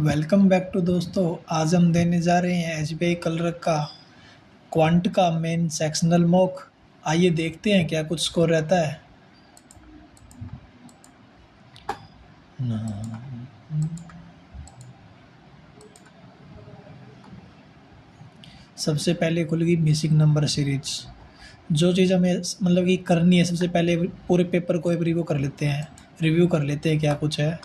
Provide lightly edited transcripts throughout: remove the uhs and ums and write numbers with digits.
Welcome back to दोस्तों। आज हम देने जा रहे हैं एसबीआई कलर का क्वांट का मेन सेक्शनल मॉक। आइए देखते हैं क्या कुछ स्कोर रहता है। सबसे पहले खुल गई मिसिंग नंबर सीरीज। जो चीज़ हमें मतलब कि करनी है, सबसे पहले पूरे पेपर को एक रिव्यू कर लेते हैं क्या कुछ है,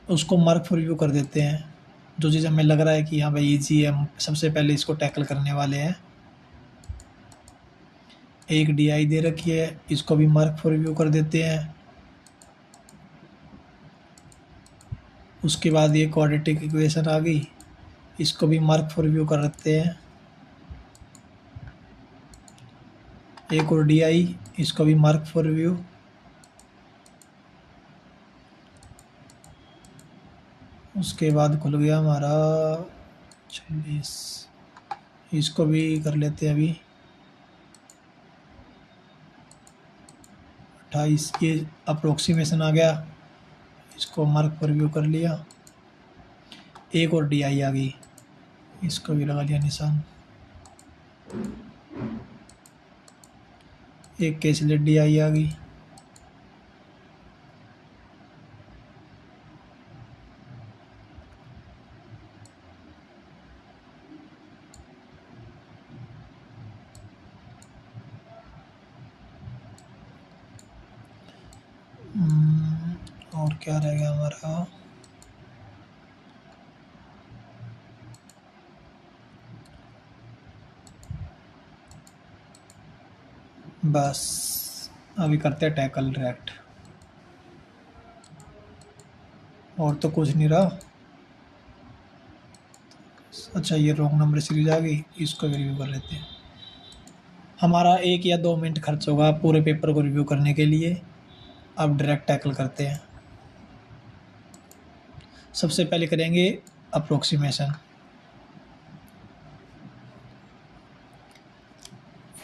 उसको मार्क फॉर रिव्यू कर देते हैं। जो चीज़ हमें लग रहा है कि हाँ भाई ईजी है, हम सबसे पहले इसको टैकल करने वाले हैं। एक डीआई दे रखी है, इसको भी मार्क फॉर रिव्यू कर देते हैं। उसके बाद ये क्वाड्रेटिक इक्वेशन आ गई, इसको भी मार्क फॉर रिव्यू कर देते हैं। एक और डीआई, इसको भी मार्क फॉर रिव्यू। उसके बाद खुल गया हमारा 26, इसको भी कर लेते हैं अभी। 28, ये अप्रोक्सीमेशन आ गया, इसको मार्क फॉर रिव्यू कर लिया। एक और डीआई आ गई, इसको भी लगा लिया निशान। एक कैसलेट डीआई आ गई। और क्या रह गया हमारा, बस अभी करते हैं टैकल डायरेक्ट। और तो कुछ नहीं रहा। अच्छा, ये रॉन्ग नंबर सीरीज आ गई, इसको भी रिव्यू कर लेते हैं। हमारा 1 या 2 मिनट खर्च होगा पूरे पेपर को रिव्यू करने के लिए। अब डायरेक्ट टैकल करते हैं। सबसे पहले करेंगे अप्रोक्सीमेशन।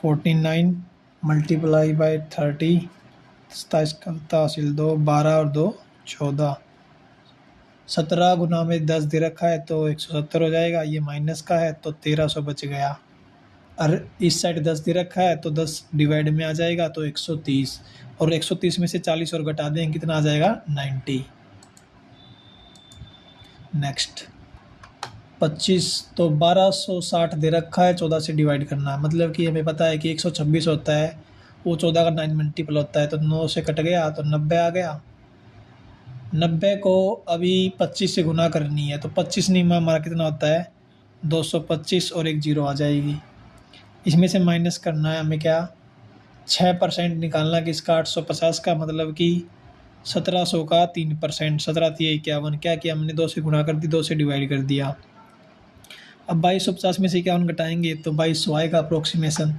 49 मल्टीप्लाई बाई 30, 27 का तहसील 2, 12 और 2 14। 17 गुना में 10 दे रखा है तो 170 हो जाएगा। ये माइनस का है तो 1300 बच गया। और इस साइड 10 दे रखा है तो 10 डिवाइड में आ जाएगा तो 130, और 130 में से 40 और घटा देंगे, कितना आ जाएगा 90। नेक्स्ट 25, तो 1260 दे रखा है, 14 से डिवाइड करना है। मतलब कि हमें पता है कि 126 होता है, वो 14 का 9 मल्टीपल होता है, तो 9 से कट गया तो 90 आ गया। 90 को अभी 25 से गुना करनी है, तो 25 नहीं में हमारा कितना होता है 225, और एक जीरो आ जाएगी। इसमें से माइनस करना है हमें क्या, 6% निकालना कि इसका 850 का, मतलब कि 1700 का 3%। 17 थी 51, क्या किया हमने 2 से गुणा कर दी, 2 से डिवाइड कर दिया। अब 2250 में से 51 घटाएंगे तो 2200 आएगा अप्रोक्सीमेशन,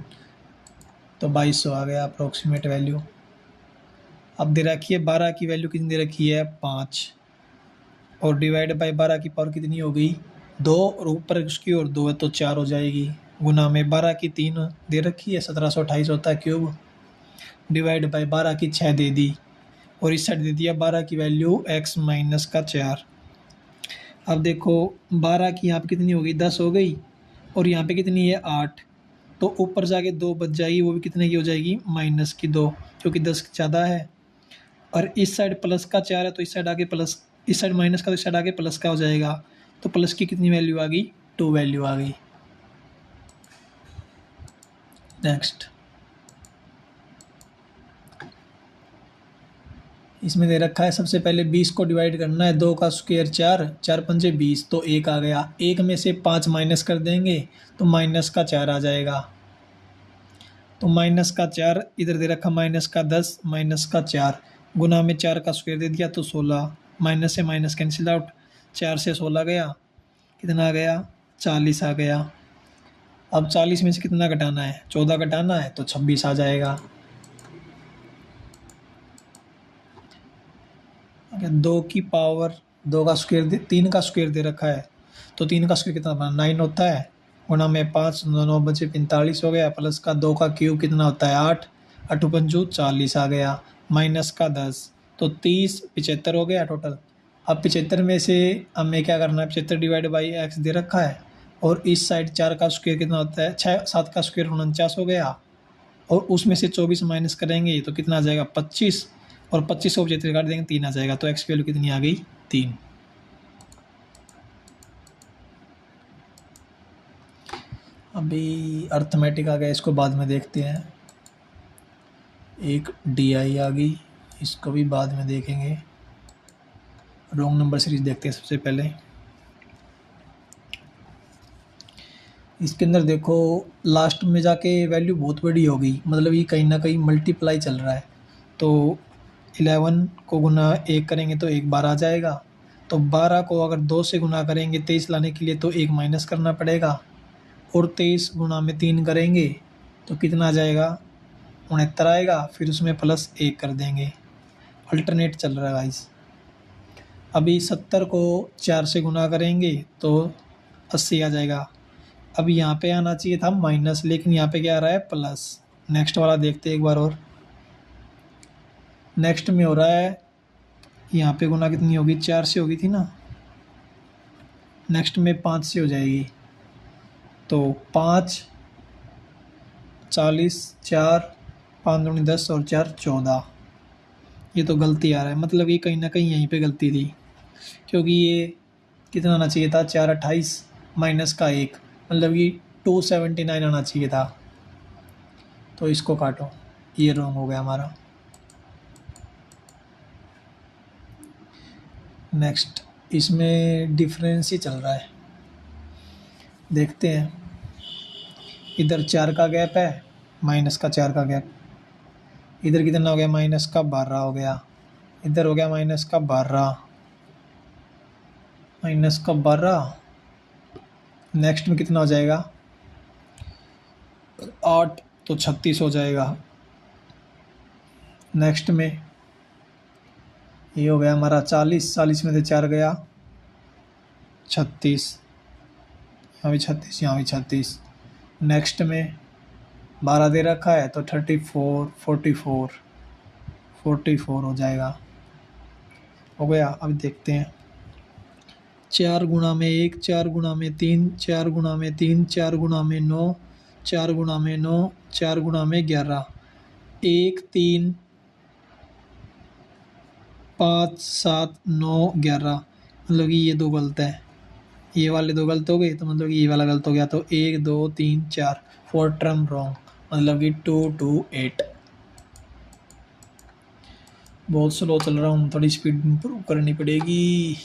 तो 2200 आ गया अप्रोक्सीमेट वैल्यू। अब दे रखी है 12 की वैल्यू कितनी दे रखी है 5, और डिवाइड बाई 12 की पावर कितनी हो गई 2, और ऊपर उसकी और 2 है तो 4 हो जाएगी। गुना में 12 की 3 दे रखी है, 1728 होता है क्यूब, डिवाइड बाई 12 की 6 दे दी, और इस साइड दे दिया 12 की वैल्यू x माइनस का 4। अब देखो 12 की यहाँ पे कितनी हो गई 10 हो गई, और यहाँ पे कितनी है 8, तो ऊपर जाके 2 बच जाएगी, वो भी कितने की हो जाएगी माइनस की 2, क्योंकि 10 ज़्यादा है। और इस साइड प्लस का 4 है तो इस साइड आगे प्लस, इस साइड माइनस का तो इस साइड आगे प्लस का हो जाएगा, तो प्लस की कितनी वैल्यू आ गई 2 वैल्यू आ गई। नेक्स्ट इसमें दे रखा है सबसे पहले 20 को डिवाइड करना है, 2 का स्क्वायर 4, 4 पंजे 20, तो 1 आ गया। 1 में से 5 माइनस कर देंगे तो माइनस का 4 आ जाएगा, तो माइनस का 4 इधर दे रखा, माइनस का 10 माइनस का 4, गुना में 4 का स्क्वायर दे दिया तो 16, माइनस से माइनस कैंसिल आउट, 4 से 16 गया, कितना आ गया 40 आ गया। अब 40 में से कितना घटाना है 14 घटाना है तो 26 आ जाएगा। अगर 2 की पावर 2 का स्क्वायर 3 का स्क्वायर दे रखा है, तो 3 का स्क्वायर कितना 9 होता है, गुना में 5, 9 बचे 45 हो गया, प्लस का 2 का क्यूब कितना होता है 8, 8 पंजू 40 आ गया, माइनस का 10, तो 30 75 हो गया टोटल, अब 75 में से हमें क्या करना है, 75 डिवाइड बाई एक्स दे रखा है, और इस साइड 4 का स्क्वायर कितना होता है, 6, 7 का स्क्वायर 49 हो गया, और उसमें से 24 माइनस करेंगे तो कितना आ जाएगा 25, और 25 को 75 काट देंगे 3 आ जाएगा, तो एक्स की वैल्यू कितनी आ गई 3। अभी अर्थमेटिक आ गया, इसको बाद में देखते हैं। एक DI आ गई, इसको भी बाद में देखेंगे। रॉन्ग नंबर सीरीज देखते हैं सबसे पहले। इसके अंदर देखो लास्ट में जाके वैल्यू बहुत बड़ी हो गई, मतलब ये कहीं ना कहीं मल्टीप्लाई चल रहा है। तो 11 को गुना 1 करेंगे तो 1 12 आ जाएगा, तो 12 को अगर 2 से गुना करेंगे 23 लाने के लिए तो 1 माइनस करना पड़ेगा, और 23 गुना में 3 करेंगे तो कितना आ जाएगा 69 आएगा, फिर उसमें प्लस 1 कर देंगे। अल्टरनेट चल रहा है गाइस। अभी 70 को 4 से गुना करेंगे तो 80 आ जाएगा। अब यहाँ पे आना चाहिए था माइनस, लेकिन यहाँ पे क्या आ रहा है प्लस। नेक्स्ट वाला देखते हैं एक बार और। नेक्स्ट में हो रहा है, यहाँ पे गुना कितनी होगी, 4 से होगी थी ना, नेक्स्ट में 5 से हो जाएगी, तो 5 40, 4 5 दूनी 10 और 4 14। ये तो गलती आ रहा है, मतलब ये कहीं ना कहीं यहीं पे गलती थी, क्योंकि ये कितना आना चाहिए था 4 28 माइनस का 1, मतलब कि 279 आना चाहिए था, तो इसको काटो, ये रॉन्ग हो गया हमारा। नेक्स्ट इसमें डिफरेंस ही चल रहा है, देखते हैं। इधर 4 का गैप है, माइनस का 4 का गैप, इधर कितना हो गया माइनस का 12 हो गया, इधर हो गया माइनस का 12, माइनस का 12। नेक्स्ट में कितना हो जाएगा 8, तो 36 हो जाएगा। नेक्स्ट में ये हो गया हमारा 40, 40 में से 4 गया 36, यहाँ भी 36, यहाँ भी 36। नेक्स्ट में 12 दे रखा है तो 34 44 44 हो जाएगा, हो गया। अब देखते हैं 4 गुना में 1, 4 गुना में 3, 4 गुना में 3, 4 गुना में 9, 4 गुना में 9, 4 गुना में 11, 1 3 5 7 9 11, मतलब कि ये 2 गलत है, ये वाले 2 गलत हो गए, तो मतलब कि ये वाला गलत हो गया, तो 1 2 3 4 4 टर्म रॉन्ग, मतलब कि 2 2 8। बहुत स्लो चल रहा हूँ, थोड़ी स्पीड इंप्रूव करनी पड़ेगी।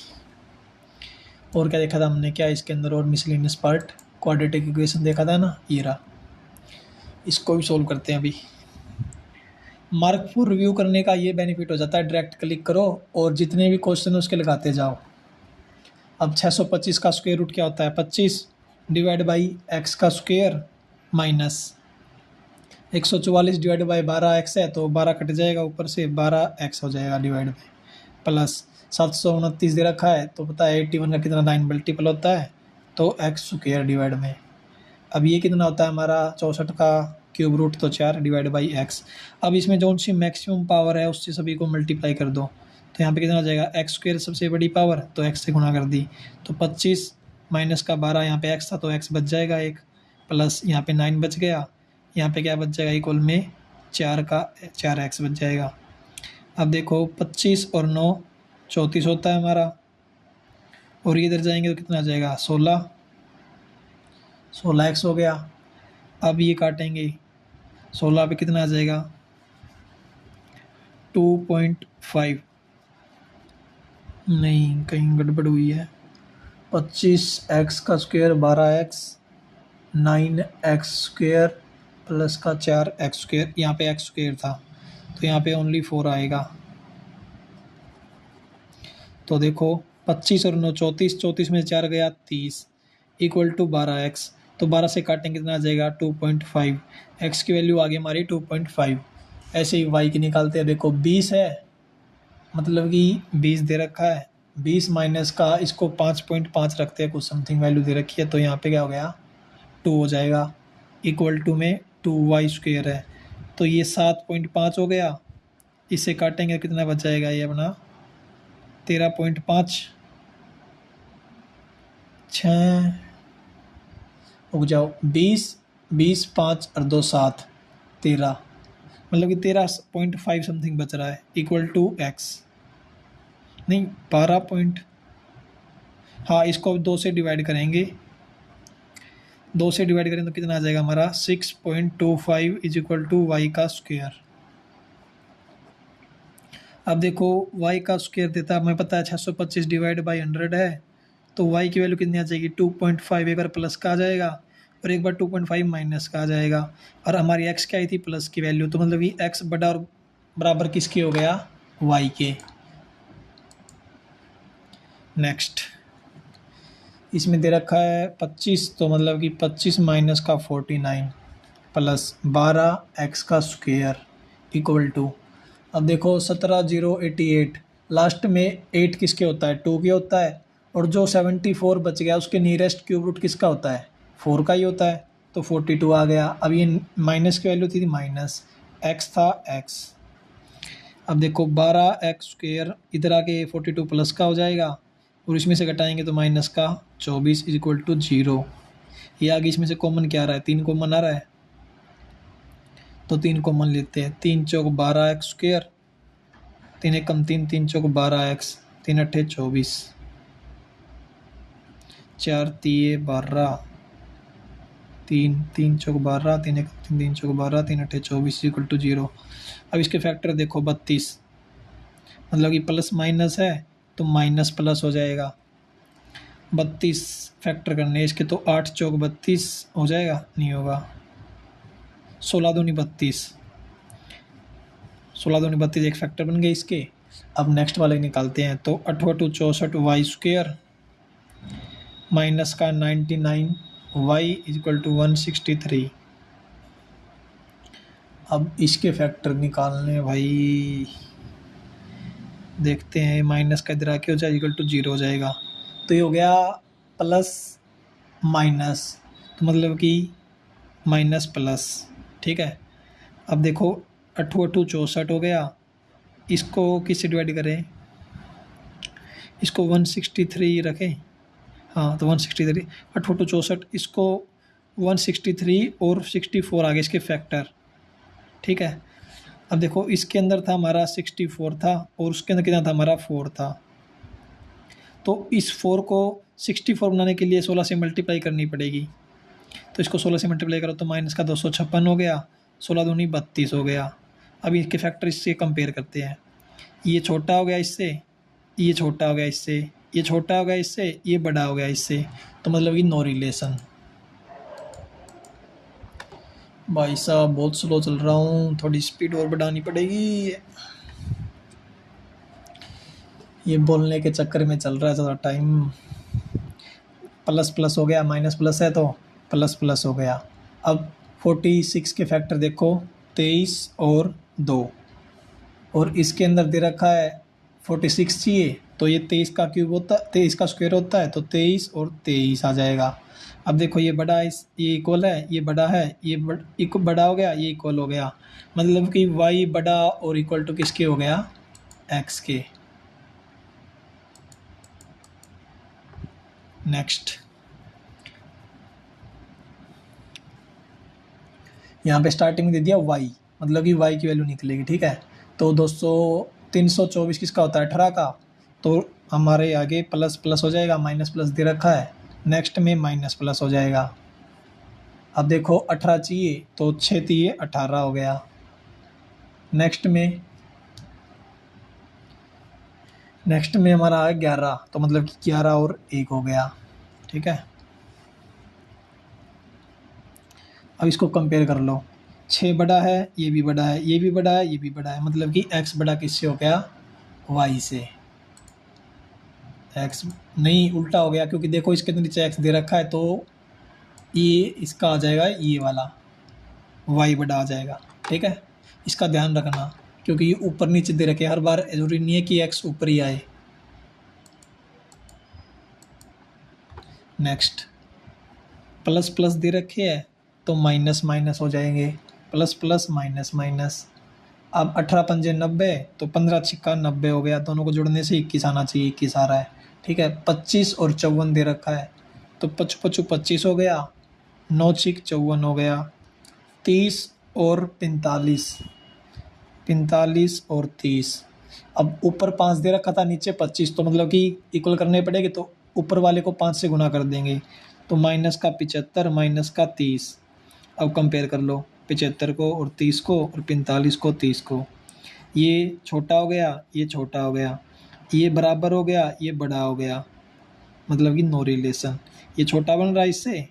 और क्या देखा था हमने, क्या इसके अंदर और मिसलेनियस पार्ट, क्वाड्रेटिक इक्वेशन देखा था ना, ये रहा। इसको भी सोल्व करते हैं अभी। मार्क फॉर रिव्यू करने का ये बेनिफिट हो जाता है, डायरेक्ट क्लिक करो और जितने भी क्वेश्चन उसके लगाते जाओ। अब 625 का स्क्वायर रूट क्या होता है 25 डिवाइड बाई एक्स का square minus 144 divide by 12x है, तो 12 कट जाएगा ऊपर से, 12x हो जाएगा डिवाइड बाई प्लस 729 दे रखा है, तो पता है 81 का कितना 9 मल्टीपल होता है, तो एक्स स्क्वायर डिवाइड में। अब ये कितना होता है हमारा 64 का क्यूब रूट, तो 4 डिवाइड बाई एक्स। अब इसमें जो सी मैक्सिमम पावर है उससे सभी को मल्टीप्लाई कर दो, तो यहाँ पे कितना हो जाएगा एक्स स्क्वायर सबसे बड़ी पावर, तो एक्स से गुणा कर दी, तो 25 माइनस का 12, यहाँ पे एक्स था तो एक्स बच जाएगा एक, प्लस यहाँ पे 9 बच गया, यहाँ पे क्या बच जाएगा इक्वल में 4 का 4x बच जाएगा। अब देखो 25 और 9 34 होता है हमारा, और इधर जाएंगे तो कितना आ जाएगा 16x हो गया। अब ये काटेंगे 16 पे कितना आ जाएगा 2.5, नहीं कहीं गड़बड़ हुई है, 25x का square 12x 9x square plus का 4x स्क्वायर, यहाँ पे x स्क्वायर था तो यहाँ पे ओनली 4 आएगा। तो देखो 25 और 9 34, 34 में 4 गया 30 इक्वल टू 12x, तो 12 से काटेंगे कितना आ जाएगा 2.5, x की वैल्यू आ गई हमारी 2.5। ऐसे ही y की निकालते हैं, देखो 20 है, मतलब कि 20 दे रखा है, 20 माइनस का इसको 5.5 रखते हैं, कुछ समथिंग वैल्यू दे रखी है, तो यहाँ पे क्या हो गया 2 हो जाएगा, इक्वल टू में 2y स्क्वायर है, तो ये 7.5 हो गया। इसे काटेंगे कितना बच जाएगा ये अपना 13.5 6 रुक जाओ 20 5 और 2 7 13, मतलब कि 13.5 समथिंग बच रहा है इक्वल टू एक्स, नहीं 12 पॉइंट, हाँ इसको अब 2 से डिवाइड करेंगे, 2 से डिवाइड करें तो कितना आ जाएगा हमारा 6.25 इज इक्वल टू वाई का स्क्वायर। अब देखो y का स्क्वायर देता है, हमें पता है 625 डिवाइड बाई 100 है, तो y की वैल्यू कितनी आ जाएगी 2.5, एक बार प्लस का आ जाएगा और एक बार 2.5 माइनस का आ जाएगा, और हमारी x क्या आई थी प्लस की वैल्यू, तो मतलब ये x बड़ा और बराबर किसके हो गया y के। नेक्स्ट इसमें दे रखा है 25, तो मतलब कि 25 माइनस का 49 प्लस 12 x का स्क्वायर इक्वल टू, अब देखो 17088, लास्ट में 8 किसके होता है 2 के होता है, और जो 74 बच गया उसके नियरेस्ट क्यूब रूट किसका होता है 4 का ही होता है, तो 42 आ गया। अब ये माइनस की वैल्यू थी माइनस, x था x, अब देखो 12x स्क्वायर इधर आके 42 प्लस का हो जाएगा, और इसमें से घटाएंगे तो माइनस का 24 इज इक्वल टू 0। ये आगे इसमें से कॉमन क्या आ रहा है 3 कॉमन आ रहा है, तो 3 कॉमन लेते हैं, 3 चौक 12x square, 3 Ekam 3, 3 Chowk 12x, 3 अट्ठे 24, 4 तिये 12, 3 3 Chowk 12, 3 Ekam 3, 3 Chowk 12, 3 अट्ठे 24 equal to 0। अब इसके फैक्टर देखो 32, मतलब कि प्लस माइनस है तो माइनस प्लस हो जाएगा, 32 फैक्टर करने इसके, तो 8 चौक 32 हो जाएगा, नहीं होगा, 16 दूनी 32, 16 दूनी 32 एक फैक्टर बन गए इसके। अब नेक्स्ट वाले निकालते हैं, तो 8 2 64 वाई स्क्वायर माइनस का 99 वाई इज इक्वल टू 163। अब इसके फैक्टर निकालने भाई, देखते हैं माइनस का इधर आके हो जाए इक्वल टू 0 हो जाएगा, तो ये हो गया प्लस माइनस, तो मतलब कि माइनस प्लस, ठीक है। अब देखो 8 8 64 हो गया, इसको किससे डिवाइड करें, इसको 163 रखें, हाँ तो 163, 8 8 64, इसको 163 और 64 आ गए इसके फैक्टर, ठीक है। अब देखो इसके अंदर था हमारा 64 था और उसके अंदर कितना था हमारा 4 था, तो इस 4 को 64 बनाने के लिए 16 से मल्टीप्लाई करनी पड़ेगी, तो इसको 16 से मल्टीप्लाई करो तो माइनस का 256 हो गया, 16 दूनी 32 हो गया। अब इसके फैक्टर इससे कंपेयर करते हैं, ये छोटा हो गया इससे, ये छोटा हो गया इससे, ये छोटा हो गया इससे, ये बड़ा हो गया इससे, तो मतलब कि नो रिलेशन। भाई साहब बहुत स्लो चल रहा हूँ, थोड़ी स्पीड और बढ़ानी पड़ेगी, ये बोलने के चक्कर में चल रहा है ज़्यादा टाइम। प्लस प्लस हो गया, माइनस प्लस है तो प्लस प्लस हो गया। अब 46 के फैक्टर देखो, 23 और 2, और इसके अंदर दे रखा है 46 चाहिए, तो ये 23 का क्यूब होता, 23 का स्क्वायर होता है, तो 23 और 23 आ जाएगा। अब देखो ये बड़ा है, ये इक्वल है, ये बड़ा है, ये बड़ा हो गया, ये इक्वल हो गया, मतलब कि y बड़ा और इक्वल टू किसके हो गया x के। नेक्स्ट यहाँ पे स्टार्टिंग में दे दिया y, मतलब कि y की वैल्यू निकलेगी, ठीक है। तो 324 किसका होता है 18 का, तो हमारे आगे प्लस प्लस हो जाएगा, माइनस प्लस दे रखा है, नेक्स्ट में माइनस प्लस हो जाएगा। अब देखो 18 चाहिए तो 6 चाहिए 18 हो गया, नेक्स्ट में हमारा है 11, तो मतलब कि 11 और 1 हो गया, ठीक है। अब इसको कंपेयर कर लो, 6 बड़ा है, ये भी बड़ा है, ये भी बड़ा है, ये भी बड़ा है, मतलब कि x बड़ा किससे हो गया y से, x नहीं उल्टा हो गया, क्योंकि देखो इसके नीचे x दे रखा है, तो ये इसका आ जाएगा, ये वाला y बड़ा आ जाएगा, ठीक है। इसका ध्यान रखना, क्योंकि ये ऊपर नीचे दे रखे, हर बार जरूरी नहीं है कि x ऊपर ही आए। नेक्स्ट प्लस प्लस दे रखे है, तो माइनस माइनस हो जाएंगे, प्लस प्लस माइनस माइनस, अब 18 पंजे 90, तो 15 छिक्का 90 हो गया। दोनों को जोड़ने से 21 आना चाहिए, 21 आ रहा है। ठीक है, 25 और 54 दे रखा है, तो 55 25 हो गया, 9 छिक 54 हो गया। 30 और 45, 45 और 30। अब ऊपर 5 दे रखा था, नीचे 25, तो मतलब कि इक्वल करने पड़ेगी, तो ऊपर वाले को 5 से गुना कर देंगे, तो माइनस का 75 माइनस का 30। अब कंपेयर कर लो 75 को और 30 को, और 45 को 30 को। ये छोटा हो गया, ये छोटा हो गया, ये बराबर हो गया, ये बड़ा हो गया, मतलब कि नो रिलेशन। ये छोटा बन रहा है इससे,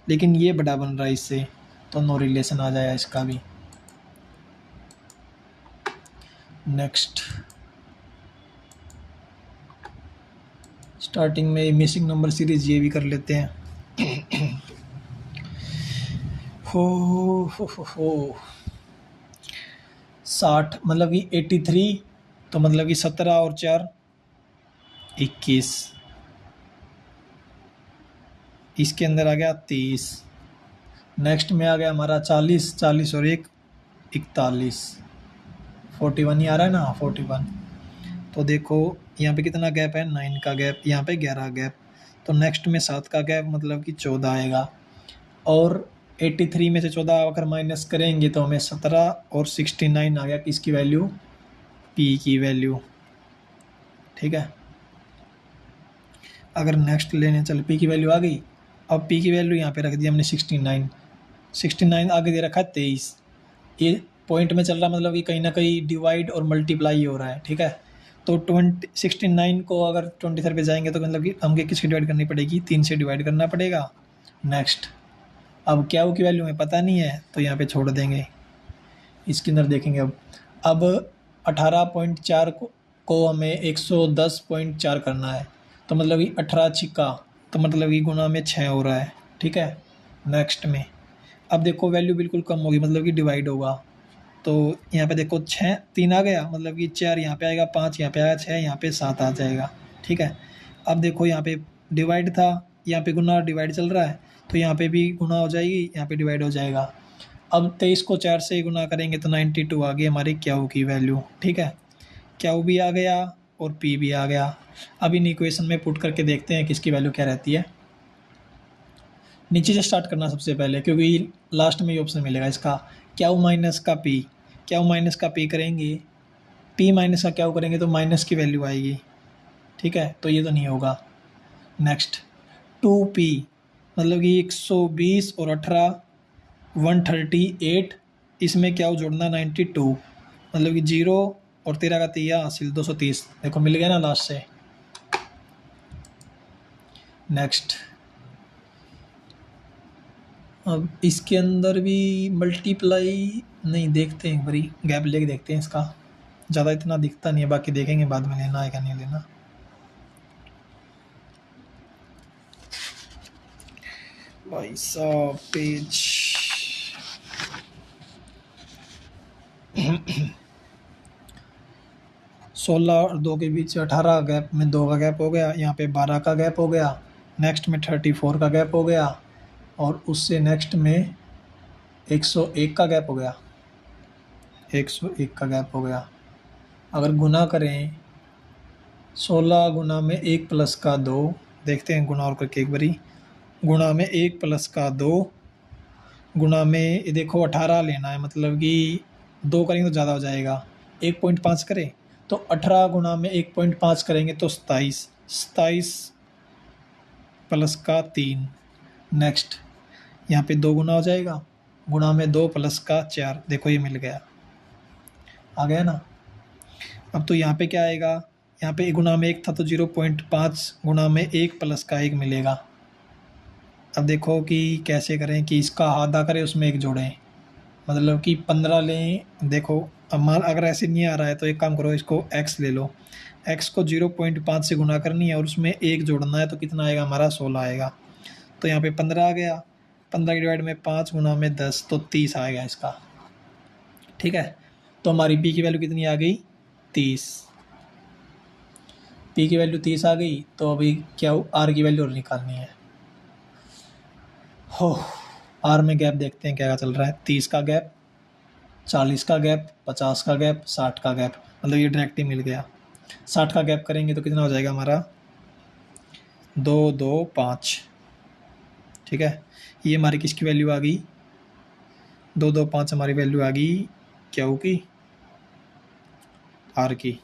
लेकिन ये बड़ा बन रहा है इससे, तो नो रिलेशन आ जाएगा इसका भी। नेक्स्ट, स्टार्टिंग में मिसिंग नंबर सीरीज ये भी कर लेते हैं। हो 60 मतलब कि 83, तो मतलब कि 17 और 4 21। इसके अंदर आ गया 30। नेक्स्ट में आ गया हमारा 40, 40 और 1 41। 41 ही आ रहा है ना, 41। तो देखो यहाँ पे कितना गैप है, 9 का गैप, यहाँ पे 11 गैप, तो नेक्स्ट में 7 का गैप, मतलब कि 14 आएगा। और 83 में से 14 अगर माइनस करेंगे तो हमें 17 और 69 आ गया, किसकी वैल्यू, पी की वैल्यू। ठीक है, अगर नेक्स्ट लेने चल, पी की वैल्यू आ गई। अब पी की वैल्यू यहाँ पे रख दी हमने 69, 69 आगे दे रखा है 23। ये पॉइंट में चल रहा, मतलब कि कहीं ना कहीं डिवाइड और मल्टीप्लाई हो रहा है। ठीक है, तो 69 को अगर 23 पे जाएंगे तो मतलब कि हमें किसकी डिवाइड करनी पड़ेगी, 3 से डिवाइड करना पड़ेगा। नेक्स्ट, अब क्या की वैल्यू हमें पता नहीं है, तो यहाँ पे छोड़ देंगे। इसके अंदर देखेंगे अब 18.4 को हमें 110.4 करना है, तो मतलब कि 18 छिक्का, तो मतलब कि गुना में 6 हो रहा है। ठीक है, नेक्स्ट में अब देखो वैल्यू बिल्कुल कम होगी, मतलब कि डिवाइड होगा, तो यहाँ पे देखो 6 3 आ गया, मतलब कि 4 यहाँ पे आएगा, 5 यहाँ पे आएगा, 6 यहाँ पे 7 आ जाएगा। ठीक है, अब देखो यहाँ पे डिवाइड था, यहाँ पे गुना डिवाइड चल रहा है, तो यहाँ पे भी गुना हो जाएगी, यहाँ पे डिवाइड हो जाएगा। अब 23 को 4 से गुना करेंगे तो 92 आ गई हमारी क्यू की वैल्यू। ठीक है, क्यू भी आ गया और पी भी आ गया। अब इन इक्वेशन में पुट करके देखते हैं किसकी वैल्यू क्या रहती है। नीचे से स्टार्ट करना सबसे पहले, क्योंकि लास्ट में ये ऑप्शन मिलेगा इसका, क्यू माइनस का पी। क्यू माइनस का पी करेंगे, पी माइनस का क्यू करेंगे तो माइनस की वैल्यू आएगी। ठीक है, तो ये तो नहीं होगा। नेक्स्ट, 2p, मतलब कि 120 और 18 138, इसमें क्या जोड़ना 92, मतलब कि 0 और 13 का 3 हासिल 230। देखो मिल गया ना लास्ट से। नेक्स्ट, अब इसके अंदर भी मल्टीप्लाई नहीं, देखते हैं बड़ी गैप लेके देखते हैं इसका, ज़्यादा इतना दिखता नहीं है, बाकी देखेंगे बाद में लेना है क्या नहीं लेना। भाई साहब पेज 16 और 2 के बीच 18 गैप में 2 का गैप हो गया, यहाँ पे 12 का गैप हो गया, नेक्स्ट में 34 का गैप हो गया, और उससे नेक्स्ट में 101 का गैप हो गया, 101 का गैप हो गया। अगर गुना करें 16 गुना में 1 प्लस का 2, देखते हैं गुना और करके एक बारी, गुणा में 1 प्लस का 2, गुणा में ये देखो 18 लेना है, मतलब कि 2 करेंगे तो ज़्यादा हो जाएगा, 1.5 करें तो 18 गुणा में 1.5 करेंगे तो 27, 27 प्लस का 3। नेक्स्ट, यहाँ पे 2 गुना हो जाएगा, गुणा में 2 प्लस का 4, देखो ये मिल गया, आ गया ना। अब तो यहाँ पे क्या आएगा, यहाँ पे गुणा में 1 था तो 0.5 गुणा में 1 प्लस का 1 मिलेगा। अब देखो कि कैसे करें कि इसका आधा करें उसमें 1 जोड़ें, मतलब कि 15 लें। देखो अब मान अगर ऐसे नहीं आ रहा है तो एक काम करो, इसको x ले लो, x को 0.5 से गुना करनी है और उसमें 1 जोड़ना है, तो कितना आएगा हमारा 16 आएगा। तो यहाँ पे 15 आ गया, 15 की डिवाइड में 5 गुना में 10, तो 30 आएगा इसका। ठीक है, तो हमारी p की वैल्यू कितनी आ गई, 30। p की वैल्यू 30 आ गई, तो अभी क्या r की वैल्यू और निकालनी है। हो आर में गैप देखते हैं क्या चल रहा है, 30 का गैप, 40 का गैप, 50 का गैप, 60 का गैप, मतलब ये डायरेक्ट ही मिल गया। 60 का गैप करेंगे तो कितना हो जाएगा हमारा 2 2 5, ठीक है। ये हमारी किसकी वैल्यू आ गई 2 2 5 हमारी वैल्यू आ गई क्यू की, आर की।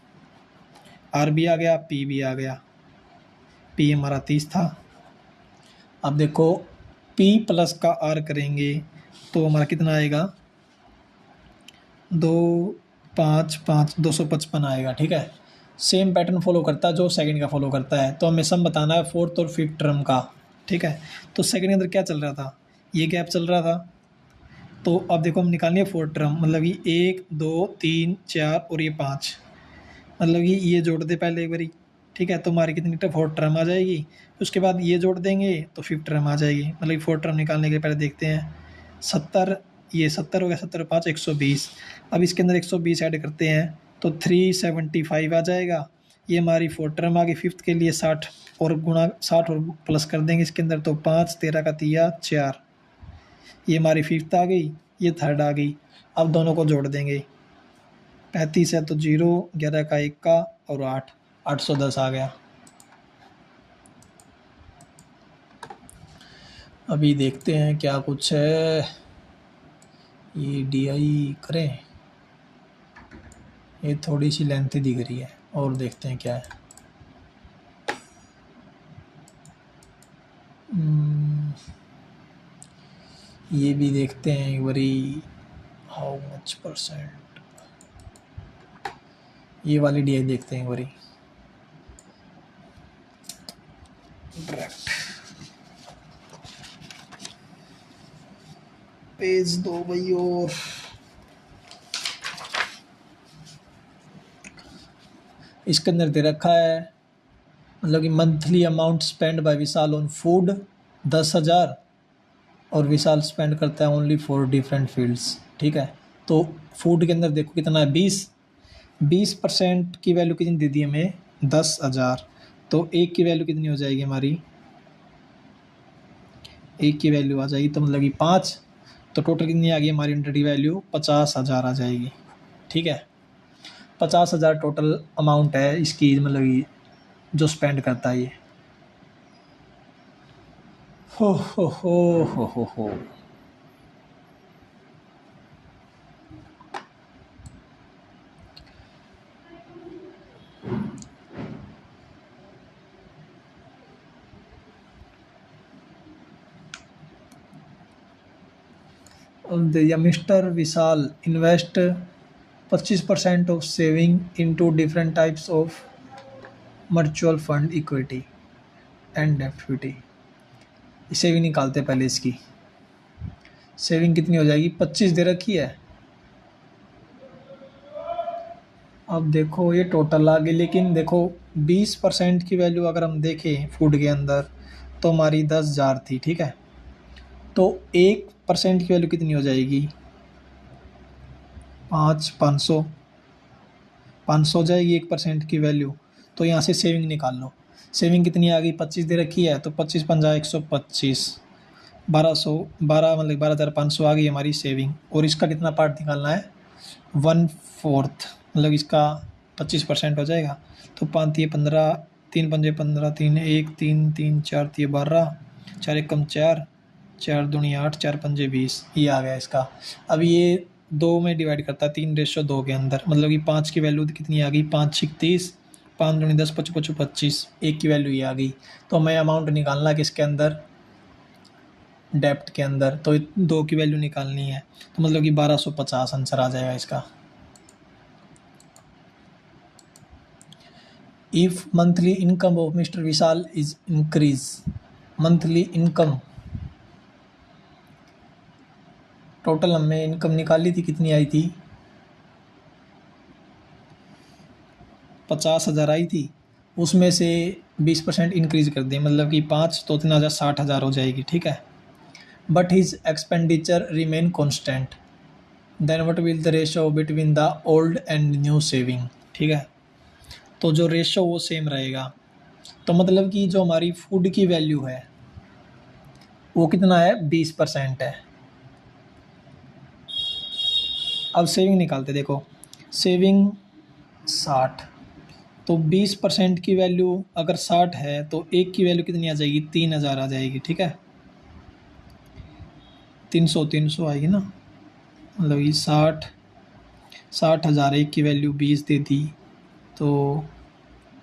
आर भी आ गया, पी भी आ गया। पी हमारा 30 था। अब देखो पी प्लस का आर करेंगे तो हमारा कितना आएगा 2 5 5 255 आएगा, ठीक है। सेम पैटर्न फॉलो करता है जो सेकंड का फॉलो करता है। तो हमें सम बताना है फोर्थ और फिफ्थ टर्म का, ठीक है। तो सेकंड के अंदर क्या चल रहा था, ये गैप चल रहा था। तो अब देखो हम निकालेंगे फोर्थ टर्म, मतलब ये 1 2 3 4 और ये 5, मतलब ये जोड़ दे पहले एक बारी, ठीक है। तो हमारी कितनी फोर्थ टर्म आ जाएगी। उसके बाद ये जोड़ देंगे तो फिफ्थ टर्म आ जाएगी। मतलब फोर्थ टर्म निकालने के पहले देखते हैं 70, ये 70 हो गया, 70 5 120। अब इसके अंदर 120 ऐड करते हैं तो 375 आ जाएगा। ये हमारी फोर्थ टर्म आ गई। फिफ्थ के लिए 60 और गुणा 60 और प्लस कर देंगे इसके अंदर, तो 5 13 का 4, ये हमारी फिफ्थ आ गई, ये थर्ड आ गई। अब दोनों को जोड़ देंगे, 35 है तो 0, 11 का 1 का और 8, 810 आ गया। अभी देखते हैं क्या कुछ है। ये DI करें, ये थोड़ी सी लेंथी दिख रही है, और देखते हैं क्या है। ये भी देखते हैं एक बारी, हाउ मच परसेंट, ये वाली DI देखते हैं एक बारी डायरेक्ट। पेज 2 भाई, और इसके अंदर दे रखा है, मतलब कि monthly amount spend by Vishal on food 10,000, और विशाल स्पेंड करता है ओनली फॉर डिफरेंट फील्ड्स, ठीक है। तो फूड के अंदर देखो कितना है 20% की वैल्यू कितनी दे दी हमें 10,000। तो एक की वैल्यू कितनी हो जाएगी हमारी, एक की वैल्यू आ जाएगी तो मतलब कि 5, तो टोटल कितनी आ गई हमारी इंटरटी वैल्यू 50,000 आ जाएगी, ठीक है। 50,000 टोटल अमाउंट है इसकी, मतलब कि जो स्पेंड करता है ये। हो हो। Mister Vishal invest 25% of saving into different types of mutual fund, equity and डेप्ट। सेविंग निकालते पहले इसकी, सेविंग कितनी हो जाएगी 25 दे रखी है। अब देखो ये टोटल आ गई, लेकिन देखो 20% की वैल्यू अगर हम देखें फूड के अंदर तो हमारी 10,000 थी, ठीक है। तो 1% की वैल्यू कितनी हो जाएगी 500 हो जाएगी 1% की वैल्यू। तो यहाँ से सेविंग निकाल लो। सेविंग कितनी आ गई 25 दे रखी है, तो 25 पंजा 125, 12 मतलब 12,500 आ गई हमारी सेविंग। और इसका कितना पार्ट निकालना है 1/4, मतलब इसका 25% हो जाएगा। तो 5 ये 15, 3 पंजे 15, 3 1 3 3 4 ये 12, 4 1 कम 4, 4 दूनी 8, 4 पंजे 20, ये आ गया इसका। अब ये 2 में डिवाइड करता है 3:2 के अंदर, मतलब कि 5 की वैल्यू कितनी आ गई 5 6 30, 5 दूनी 10, 5 5 25, 1 की वैल्यू ये आ गई। तो हमें अमाउंट निकालना है किसके अंदर डेप्ट के अंदर, तो 2 की वैल्यू निकालनी है। तो मतलब कि 1250 आंसर आ जाएगा इसका। If monthly income of mister Vishal is increase, monthly income total हमने इनकम निकाली थी, कितनी आई थी 50,000 आई थी। उसमें से 20% इंक्रीज कर दें, मतलब कि 5 तो 3,000 60,000 हो जाएगी, ठीक है। But his expenditure remain constant, then what will the ratio between the old and new saving, ठीक है। तो जो रेशो वो सेम रहेगा। तो मतलब कि जो हमारी फूड की वैल्यू है वो कितना है 20% है। अब सेविंग निकालते, देखो सेविंग 60, तो 20% की वैल्यू अगर 60 है तो एक की वैल्यू कितनी आ जाएगी, 3000 आ जाएगी, ठीक है। 300 आएगी ना, मतलब ये 60,000, एक की वैल्यू 20 दे दी तो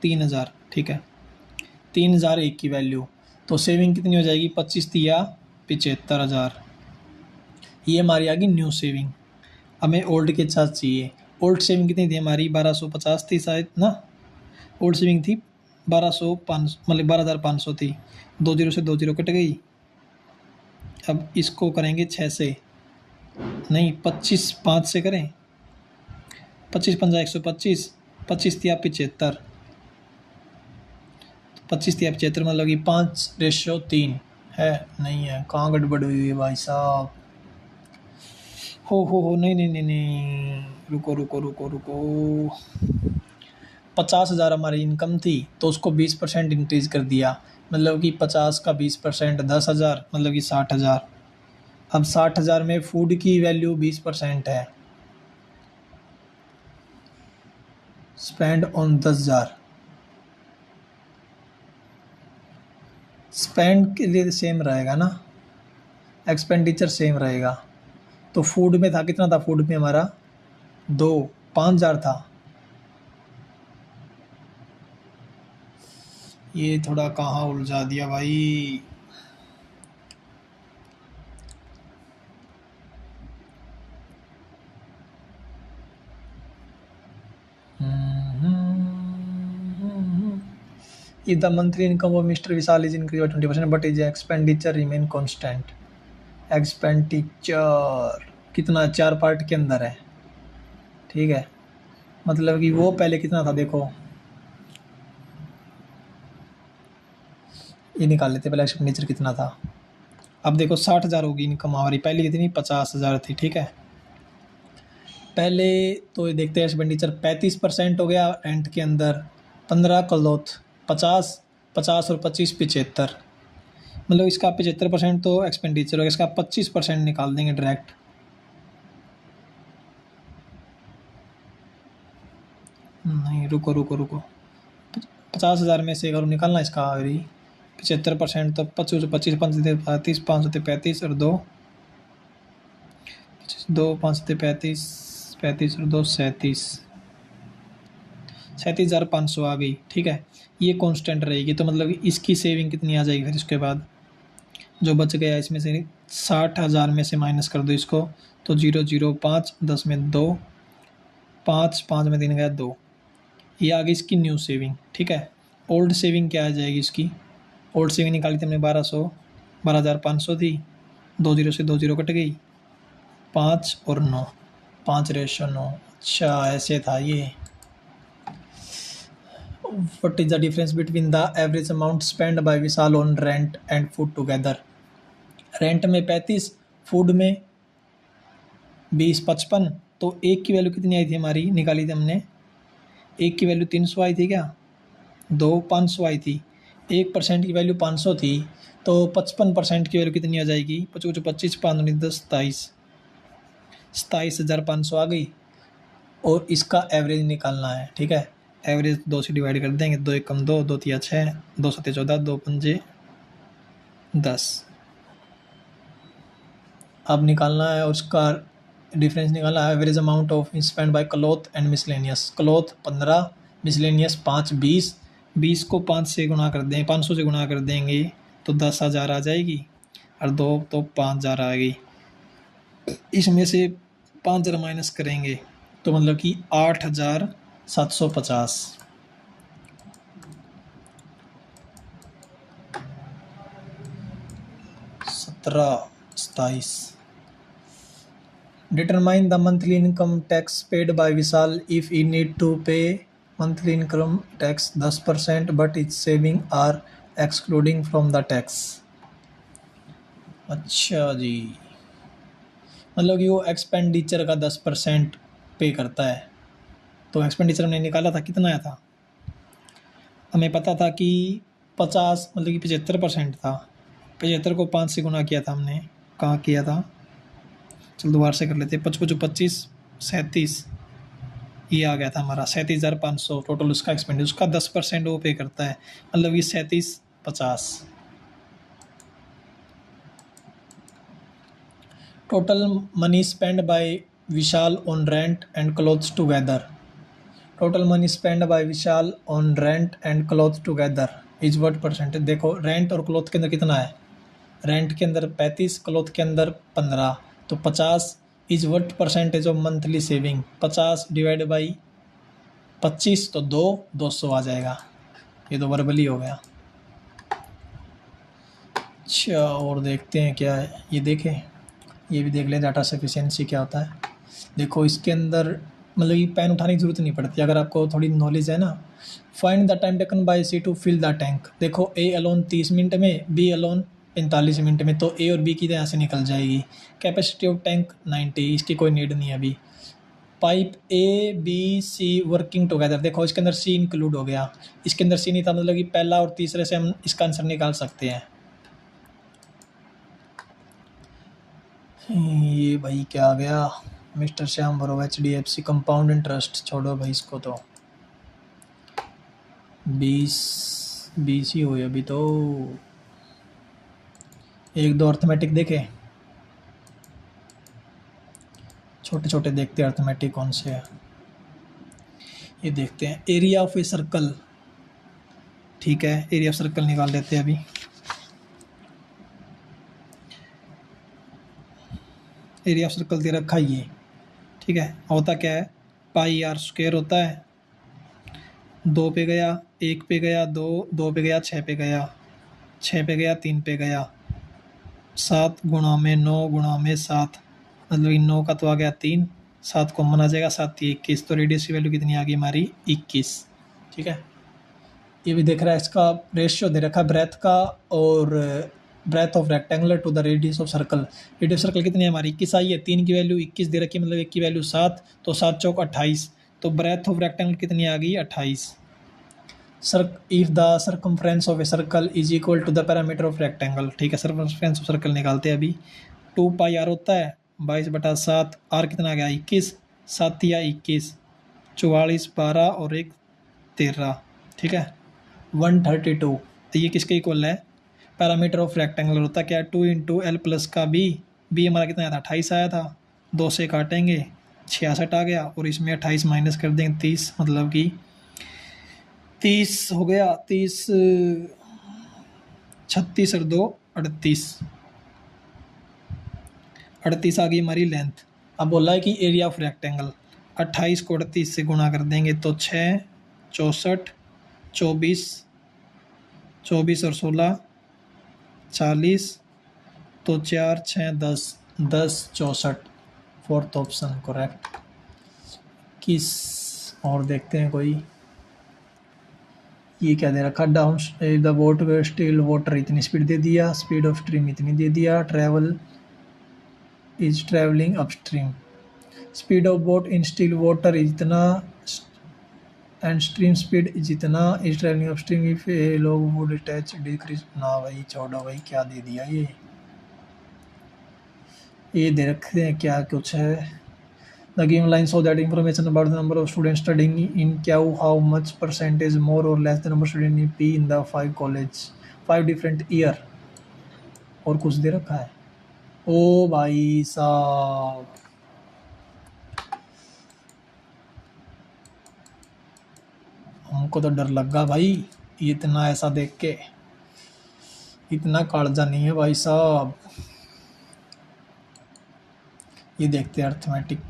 3000, ठीक है। 3000 एक की वैल्यू, तो सेविंग कितनी हो जाएगी, 25 तिया 75,000। ये हमारी आ गई न्यू सेविंग। हमें ओल्ड के साथ चाहिए। ओल्ड सेविंग कितनी थी हमारी, 1250 थी शायद ना। ओल्ड सेविंग थी 1200 मतलब 12,500 थी। 2 जीरो से 2 जीरो कट गई। अब इसको करेंगे 6 से, नहीं 25 5 से करें। 25 पंजा 125, 25 तिया 75, 25 तिया 75 मतलब कि 5:3 है, नहीं है, कहाँ गड़बड़ हुई है भाई साहब। हो नहीं नहीं नहीं नहीं, रुको रुको रुको रुको। 50,000 हमारी इनकम थी तो उसको 20% इंक्रीज़ कर दिया, मतलब कि 50 का 20% 10,000, मतलब कि 60,000। अब 60,000 में फूड की वैल्यू 20% है, स्पेंड ऑन 10,000। स्पेंड के लिए सेम रहेगा ना, एक्सपेंडिचर सेम रहेगा। तो फूड में था कितना था, फूड में हमारा 5,000 था। ये थोड़ा कहाँ उलझा दिया भाई। If the monthly income of Mr. Vishal is increased by 20% but his expenditure remain constant, expenditure कितना 4 पार्ट के अंदर है, ठीक है। मतलब कि वो पहले कितना था, देखो ये निकाल लेते पहले एक्सपेंडिचर कितना था। अब देखो 60,000 होगी इनकम हमारी, पहले कितनी 50,000 थी, ठीक है। पहले तो ये देखते हैं एक्सपेंडिचर 35% हो गया रेंट के अंदर, 15 क्लॉथ 50, 50 और 25 75, मतलब इसका 75% तो एक्सपेंडिचर होगा, इसका 25% निकाल देंगे डायरेक्ट। नहीं रुको रुको रुको, 50,000 में से अगर निकालना इसका 75%, तो 25 25 5 35, 5 35 और 2 2 5 35 35 और 2 37,500 आ गई, ठीक है। ये कांस्टेंट रहेगी, तो मतलब इसकी सेविंग कितनी आ जाएगी फिर उसके बाद जो बच गया इसमें से 60,000 में से माइनस कर दो इसको, तो 0 0 5 10 में 2 5 5 में 3 गया 2। ये आ गई इसकी न्यू सेविंग, ठीक है। ओल्ड सेविंग क्या आ जाएगी इसकी, ओल्ड सेविंग निकाली थी हमने 12,500 थी, 2 जीरो से 2 जीरो कट गई, 5 और 9, 5:9। अच्छा ऐसे था ये। What is the difference between the average amount spent by Vishal on rent and food together? Rent में 35, फूड में 20 55, तो एक की वैल्यू कितनी आई थी हमारी, निकाली थी हमने, एक की वैल्यू 300 आई थी क्या, 2 500 आई थी। 1% की वैल्यू 500 थी, तो 55% की वैल्यू कितनी आ जाएगी, 25 25 5 10 27,500 आ गई। और इसका एवरेज निकालना है, ठीक है। एवरेज 2 से डिवाइड कर देंगे, 2 1 कम 2, 2 3 6, 2 7 14, 2 5 10। अब निकालना है और उसका डिफरेंस निकालना है। Average amount of spend by cloth and miscellaneous, cloth 15, miscellaneous 5 20, 20 को 5 से गुणा कर दें, 500 से गुणा कर देंगे तो 10,000 आ जाएगी, और 2 तो 5,000 आ गई। इसमें से 5,000 माइनस करेंगे तो मतलब कि 8,750। 17 27। Determine the monthly income tax paid by Vishal if he need to pay monthly income tax 10% but its saving are excluding from the tax। अच्छा जी, मतलब कि वो एक्सपेंडिचर का 10% पे करता है। तो एक्सपेंडिचर हमने निकाला था, कितना आया था, हमें पता था कि 50 मतलब कि 75% था। 75 को 5 से गुना किया था हमने, कहाँ किया था, चल दोबारा से कर लेते हैं। 55 25 37, ये आ गया था हमारा 37,500 टोटल उसका एक्सपेंडिचर, उसका 10% वो पे करता है, मतलब ये 37,50। Total money spend by Vishal on rent and clothes together, total money spend by Vishal on rent and cloth together is what percentage. देखो रेंट और क्लोथ के अंदर कितना है, रेंट के अंदर 35, क्लोथ के अंदर 15, तो 50 is what percentage of monthly saving. 50 divide by 25 तो 200 आ जाएगा। ये तो वर्बली हो गया। अच्छा और देखते हैं क्या है, ये देखें, ये भी देख लें डाटा सफिशिएंसी क्या होता है। देखो इसके अंदर मतलब ये पेन उठाने की ज़रूरत नहीं पड़ती अगर आपको थोड़ी नॉलेज है ना। Find the time taken by C to fill the tank. देखो ए अलोन 30 मिनट में, बी अलोन 45 मिनट में, तो ए और बी की यहाँ से निकल जाएगी। कैपेसिटी ऑफ टैंक 90, इसकी कोई नीड नहीं है अभी। Pipe A B C working together, देखो इसके अंदर सी इंक्लूड हो गया, इसके अंदर सी नहीं था, मतलब कि पहला और तीसरे से हम इसका आंसर निकाल सकते हैं। ये भाई क्या आ गया, मिस्टर श्याम भरो HDFC कंपाउंड इंटरेस्ट, छोड़ो भाई इसको, तो 20 ही हुई अभी तो। एक दो अर्थमेटिक देखे, छोटे छोटे देखते हैं अर्थमेटिक कौन से है। ये देखते हैं एरिया ऑफ ए सर्कल, ठीक है एरिया ऑफ सर्कल निकाल देते हैं अभी। एरिया ऑफ सर्कल दे रखा है ये, ठीक है। होता क्या है, पाई आर स्क्वायर होता है, 2 पे गया, 1 पे गया, 2 पे गया, 6 पे गया, 6 पे गया, 3 पे गया, 7 गुणा में 9 गुणा में 7, मतलब 9 का तो आ गया 3, 7 कॉमन आ जाएगा, 7 21, तो रेडियस की वैल्यू कितनी आ गई हमारी 21, ठीक है। ये भी देख रहा है, इसका रेशियो दे रखा है ब्रेथ का और breadth of rectangular to the radius of circle. Radius circle कितनी है हमारी 21 आई है, 3 की वैल्यू 21 दे रखी है, मतलब 1 की वैल्यू 7, तो 7 चौक 28, तो ब्रेथ ऑफ रेक्टेंगल कितनी आ गई 28। If the circumference of a circle is equal to the parameter of rectangle, ठीक है सर्कमफ्रेंस ऑफ सर्कल निकालते हैं अभी। 2 पाई आर होता है 22/7, आर कितना आ गया 21, 7 या 21, 44, 12 और 1 13, ठीक है 132। तो ये किसके इक्वल है, पैरामीटर ऑफ रेक्टेंगल होता क्या है 2 इंटू एल प्लस का बी हमारा कितना आया था 28 आया था, 2 से काटेंगे 66 आ गया, और इसमें 28 माइनस कर देंगे 30, मतलब कि 30 हो गया, 30 36 और 2 38, 38 आ गई हमारी लेंथ। अब बोला है कि एरिया ऑफ रेक्टेंगल, 28 को 38 से गुणा कर देंगे तो 6 64 24 24 और 16 40, तो 4 6 10 10 64, फोर्थ ऑप्शन करेक्ट। किस और देखते हैं कोई, ये क्या दे रखा, down the boat still water इतनी स्पीड दे दिया, स्पीड ऑफ स्ट्रीम इतनी दे दिया, travel is travelling upstream, speed of boat in still water is इतना एंड स्ट्रीम स्पीड इज इतना, is travelling upstream if A low would attach decrease. ना भाई छोड़ो भाई, क्या दे दिया ये दे रखते हैं क्या कुछ है। The given line show that information about the number of students studying in Kyau, how much percentage more or less the number of students in P in the 5 different year, और कुछ दे रखा है। ओ भाई साहब, हमको तो डर लगा भाई, इतना ऐसा देख के, इतना कालजा नहीं है भाई साहब। ये देखते हैं अर्थमेटिक,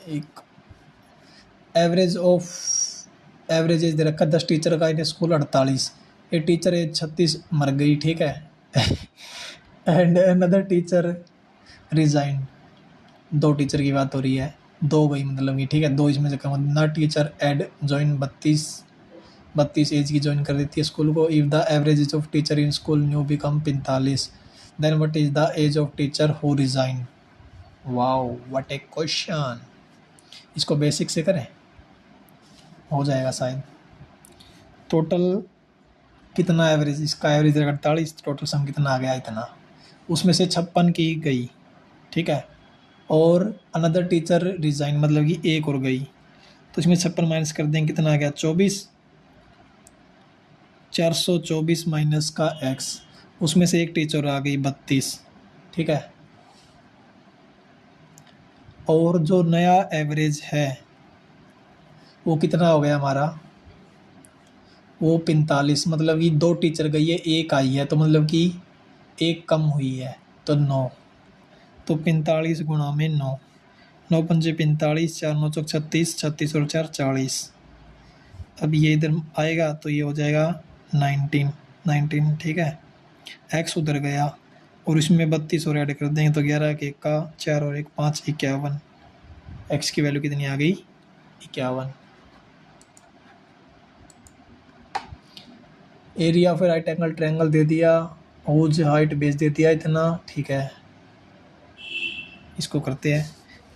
एक एवरेज दे रखा 10 टीचर का इन स्कूल 48, एक टीचर एज 36 मर गई, ठीक है and another teacher resign, 2 teacher की बात हो रही है, 2 गई मतलब ये, ठीक है 2 इसमें से कम ना, टीचर एड ज्वाइन 32 एज की ज्वाइन कर देती है स्कूल को। If the average age of teacher in school new become 45, then what is the age of teacher who resign. Wow what a question, इसको बेसिक से करें हो जाएगा शायद। टोटल कितना एवरेज, इसका एवरेज 48, टोटल सम कितना आ गया इतना, उसमें से 56 की गई, ठीक है और अनदर टीचर रिज़ाइन, मतलब कि एक और गई, तो इसमें 56 माइनस कर देंगे, कितना आ गया 24, 424 माइनस का x, उसमें से एक टीचर आ गई 32, ठीक है। और जो नया एवरेज है वो कितना हो गया हमारा, वो 45, मतलब कि 2 टीचर गई है, एक आई है, तो मतलब कि एक कम हुई है, तो 9, तो 45 गुणा में 9, 9 पंजे 45, 4 9 चौक 36, 36 और 4 40। अब ये इधर आएगा तो ये हो जाएगा 19, 19, ठीक है। एक्स उधर गया और इसमें 32 और ऐड कर देंगे तो 11 के 1 का 4 और 1 5, 51। एक्स की वैल्यू कितनी आ गई, 51। Area of right angle triangle दे दिया, ओज हाइट बेस दे दिया इतना, ठीक है। इसको करते हैं,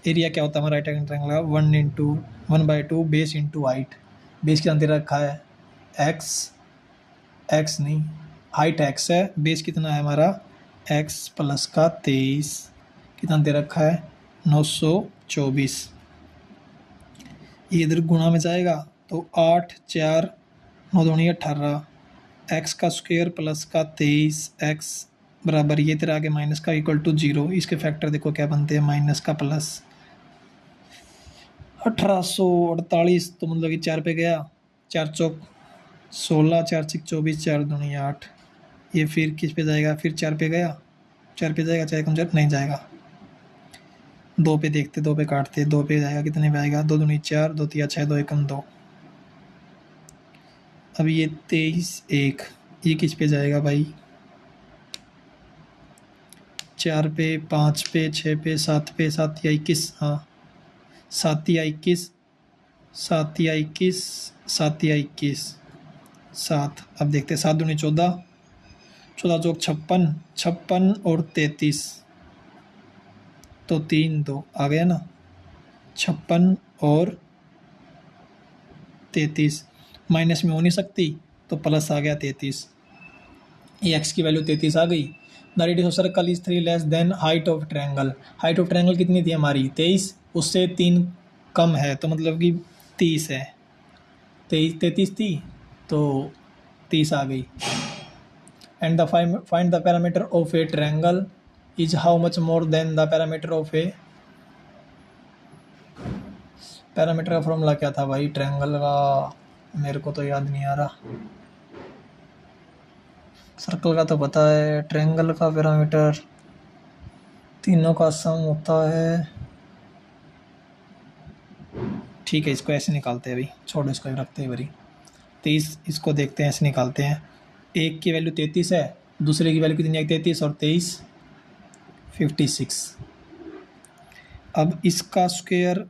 एरिया क्या होता है हमारा राइट एंगल ट्रायंगल का, 1/2 बेस इंटू हाइट। बेस कितना दे रखा है, एक्स नहीं, हाइट एक्स है, बेस कितना है हमारा एक्स प्लस का 23, कितना दे रखा है 924। ये इधर गुणा में जाएगा तो 8 4 9 दूनी 18, एक्स का स्क्वायर प्लस का 23 एक्स बराबर, ये तेरा आगे माइनस का इक्वल टू 0। इसके फैक्टर देखो क्या बनते हैं, माइनस का प्लस 1848, तो मतलब कि 4 पे गया, 4 चौक 16, 4 6 24, 4 दूनी 8। ये फिर किस पे जाएगा, फिर 4 पे गया, 4 पे जाएगा, चाहे कम चार नहीं जाएगा, 2 पे देखते, 2 पे काटते, 2 पे जाएगा, कितने पे आएगा 2 दूनी 4, 2 तिया 6, 2 एकम 2। अब ये 23 1, ये किस पे जाएगा भाई, 4 पे 5 पे 6 पे 7 पे, 7 या 21, हाँ 7 या 21, 7 या 21, 7 या 21, 7। अब देखते 7 दूनी 14, 14 चौक 56, 56 और 33, तो 3 2 आ गया ना, 56 और 33, माइनस में हो नहीं सकती तो प्लस आ गया 33। ये एक्स की वैल्यू 33 आ गई। The radius of circle is 3 less than height of triangle. Height of triangle कितनी थी हमारी 23, उससे 3 कम है, तो मतलब कि 30 है, 33 थी तो 30 आ गई। And the find the parameter of A triangle is how much more than the parameter of A, parameter का फॉर्मूला क्या था भाई ट्रायंगल का, मेरे को तो याद नहीं आ रहा। सर्कल का तो पता है, ट्रायंगल का पैरामीटर तीनों का सम होता है, ठीक है। इसको ऐसे निकालते हैं अभी, छोड़ो इसको रखते हैं बरी। 23 इसको देखते हैं, ऐसे निकालते हैं। एक की वैल्यू 33 है, दूसरे की वैल्यू कितनी है 33 और 23 56। अब इसका स्क्वायर,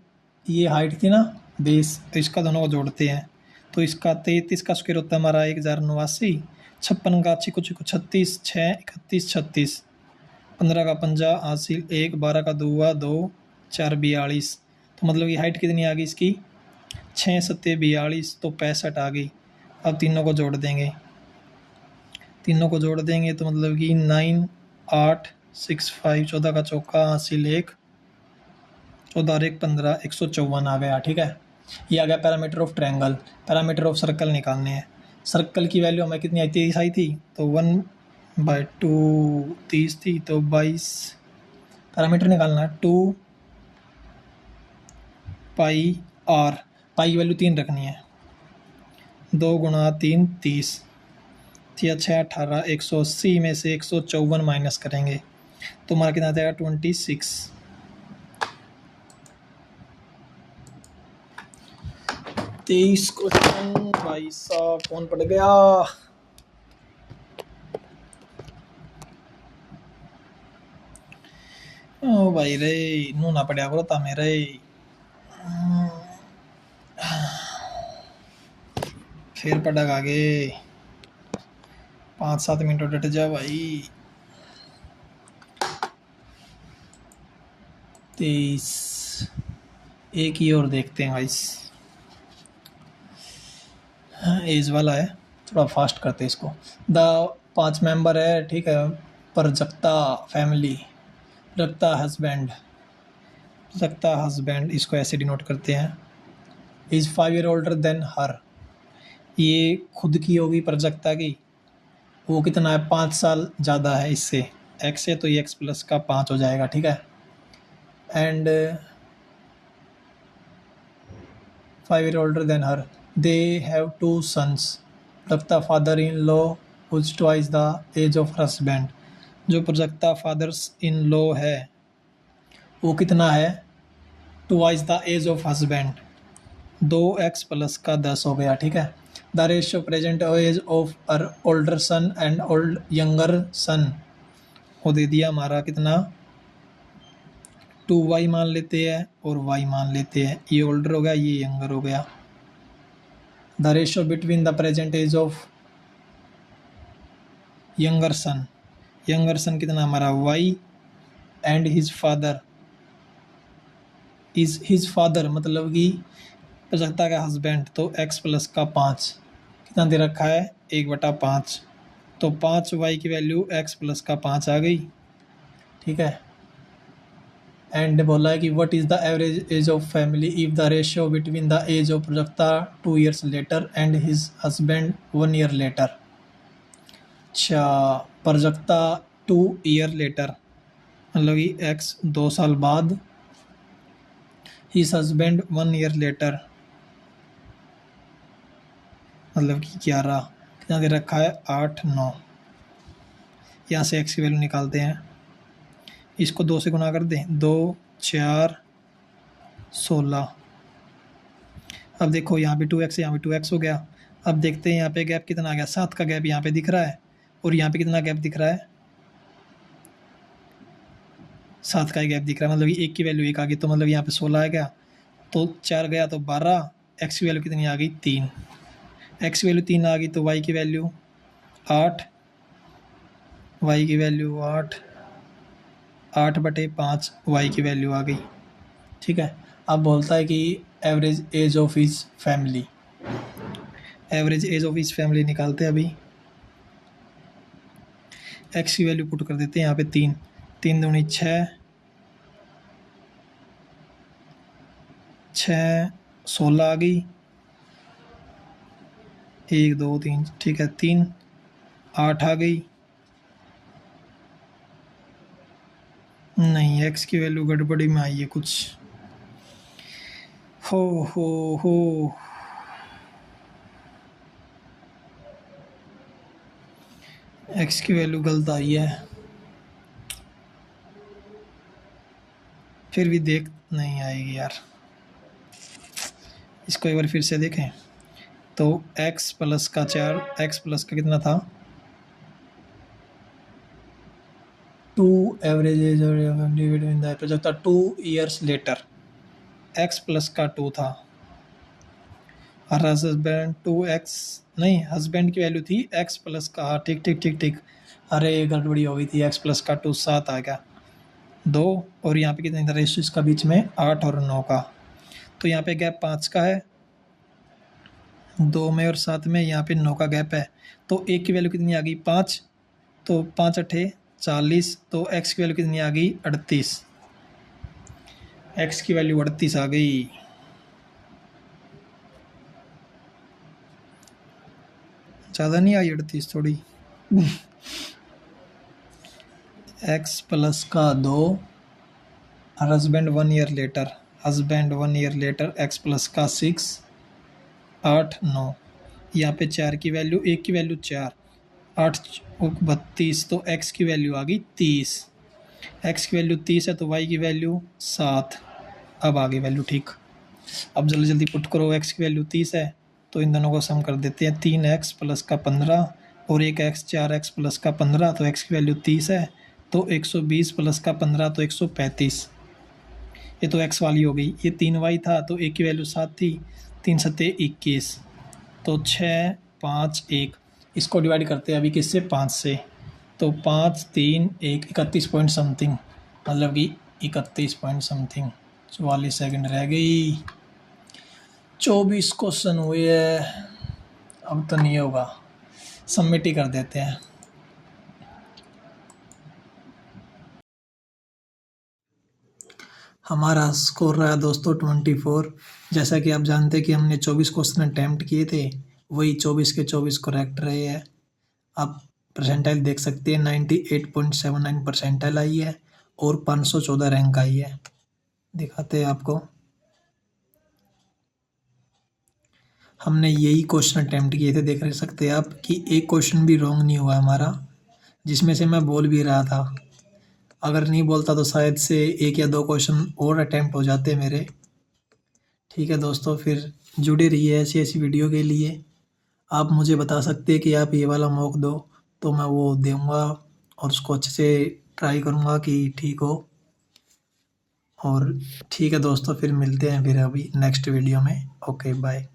ये हाइट थी ना बेस, तो इसका दोनों को जोड़ते हैं, तो इसका 33 का स्क्वायर होता है हमारा 1089, 56 का 36, 6 31 36, 15 का 50 हासिल 1, 12 का 2 2, 4 42, तो मतलब कि हाइट कितनी आ गई इसकी 6 7 42, तो 65 आ गई। अब तीनों को जोड़ देंगे, तीनों को जोड़ देंगे तो मतलब कि 9 8 6 5, 14 का चौका हासिल 1, 14 और 1 15, 154 आ गया, ठीक है। ये आ गया parameter of triangle. Parameter of circle निकालने हैं। सर्कल की वैल्यू हमें कितनी आई 23 आई थी, तो 1/2 30 थी, तो 22। पैरामीटर निकालना है 2 पाई आर, पाई की वैल्यू 3 रखनी है, 2 गुणा 3 30, 6 18, 180 में से 154 माइनस करेंगे तो हमारा कितना आ जाएगा 26। 23 क्वेश्चन भाई साहब, कौन पड़ गया, ओ भाई रे नू ना पड़ा करो ता मेरे, फिर पड़क आगे 5-7 मिनट डट जा भाई। 23 एक ही और देखते हैं गाइस, एज वाला है, थोड़ा फास्ट करते हैं इसको। द 5 मेंबर है, ठीक है, पर जगता फैमिली, रखता हस्बैंड प्रजक्ता हस्बैंड, इसको ऐसे डिनोट करते हैं। इज़ 5 ईयर ओल्डर देन हर, ये खुद की होगी प्रजक्ता की, वो कितना है 5 साल ज़्यादा है इससे, एक्स है तो ये एक्स प्लस का 5 हो जाएगा, ठीक है। And 5 year older than her, they have 2 sons, Prajakta father in law who's twice the age of husband, जो प्रजक्ता फादर्स इन लॉ है वो कितना है twice the age of husband, 2x plus का 10 हो गया, ठीक है। The ratio present age of our older son and old younger son, वो दे दिया हमारा कितना 2y मान लेते हैं और y मान लेते हैं, ये ओल्डर हो गया ये यंगर हो गया। The ratio between the present age of younger son, younger son कितना हमारा y and his father, is his father मतलब कि प्रजक्ता का हस्बैंड, तो x प्लस का 5 कितना दे रखा है 1/5, तो 5y की वैल्यू x प्लस का 5 आ गई, ठीक है। एंड बोला है कि what is the average age of family if the ratio between the age of Prajakta 2 years later and his husband 1 year later. अच्छा, प्रजक्ता 2 ईयर लेटर मतलब कि x 2 साल बाद, हिज हस्बैंड 1 ईयर लेटर मतलब कि 11, कितना दे रखा है 8 9, यहाँ से x की वैल्यू निकालते हैं, इसको 2 से गुना कर दें, 2 4 16। अब देखो यहाँ पे 2x यहाँ पे 2x हो गया। अब देखते हैं यहाँ पे गैप कितना आ गया, 7 का गैप यहाँ पे दिख रहा है और यहाँ पे कितना गैप दिख रहा है 7 का ही गैप दिख रहा है, मतलब कि 1 की वैल्यू 1 आ गई, तो मतलब यहाँ पे 16 आ गया, तो 4 गया तो 12, x की वैल्यू कितनी आ गई 3, x की वैल्यू 3 आ गई तो y की वैल्यू 8, y की वैल्यू 8, 8/5 y की वैल्यू आ गई, ठीक है। अब बोलता है कि average age of his family, average age of his family निकालते हैं अभी, x की वैल्यू पुट कर देते हैं यहाँ पे 3, 3 दूनी 6, 6 16 आ गई, 1 2 3, ठीक है 3 8 आ गई, नहीं x की वैल्यू गड़बड़ी में आई है कुछ, हो x की वैल्यू गलत आई है, फिर भी देख नहीं आएगी यार, इसको एक बार फिर से देखें। तो x प्लस का 4, x प्लस का कितना था 2 average age between the Prajakta 2 years letter, x plus का 2 था और हस्बैंड 2x, नहीं हस्बैंड की वैल्यू थी x प्लस का, हाँ ठीक, अरे गड़बड़ी हो गई थी, x प्लस का 2 7 आ गया 2, और यहाँ पे कितने था रेशियो इसका बीच में 8 और 9 का, तो यहाँ पे गैप 5 का है 2 में और 7 में, यहाँ पे 9 का गैप है, तो 1 की वैल्यू कितनी आ गई 5, तो 5 8 40, तो x की वैल्यू कितनी आ गई 38, x की वैल्यू 38 आ गई। ज़्यादा नहीं आई 38 थोड़ी। x प्लस का 2, husband 1 year letter, husband 1 year letter x plus का 6 8 9, यहाँ पे 4 की वैल्यू, 1 की वैल्यू 4, 8 32, तो x की वैल्यू आ गई 30, x की वैल्यू 30 है तो y की वैल्यू 7, अब आ गई वैल्यू ठीक। अब जल्दी जल्दी पुट करो, x की वैल्यू 30 है तो इन दोनों को सम कर देते हैं, 3x प्लस का 15 और 1x 4x प्लस का 15, तो x की वैल्यू 30 है तो 120 प्लस का 15 तो 135, ये तो x वाली हो गई, ये 3y था तो 1 की वैल्यू 7 थी, 3 सत्ते 21, तो 6 5 1, इसको डिवाइड करते हैं अभी किससे 5 से, तो 5 3 1 31 पॉइंट समथिंग, मतलब कि 31 पॉइंट समथिंग, 44 सेकंड रह गई, 24 क्वेश्चन हुए है, अब तो नहीं होगा, सबमिट ही कर देते हैं। हमारा स्कोर रहा दोस्तों 24। जैसा कि आप जानते हैं कि हमने 24 क्वेश्चन अटैम्प्ट किए थे, वही 24 के 24 करेक्ट रहे हैं। आप परसेंटाइल देख सकते हैं 98.79 परसेंटाइल आई है और 514 रैंक आई है। दिखाते हैं आपको। हमने यही क्वेश्चन अटैम्प्ट किए थे, देख सकते हैं आप कि एक क्वेश्चन भी रॉन्ग नहीं हुआ हमारा, जिसमें से मैं बोल भी रहा था। अगर नहीं बोलता तो शायद से 1 या 2 क्वेश्चन और अटैम्प्ट हो जाते मेरे। ठीक है दोस्तों, फिर जुड़े रहिए ऐसी ऐसी वीडियो के लिए। आप मुझे बता सकते हैं कि आप ये वाला मॉक दो, तो मैं वो दूँगा और उसको अच्छे से ट्राई करूँगा कि ठीक हो। और ठीक है दोस्तों, फिर मिलते हैं फिर अभी नेक्स्ट वीडियो में। Okay bye.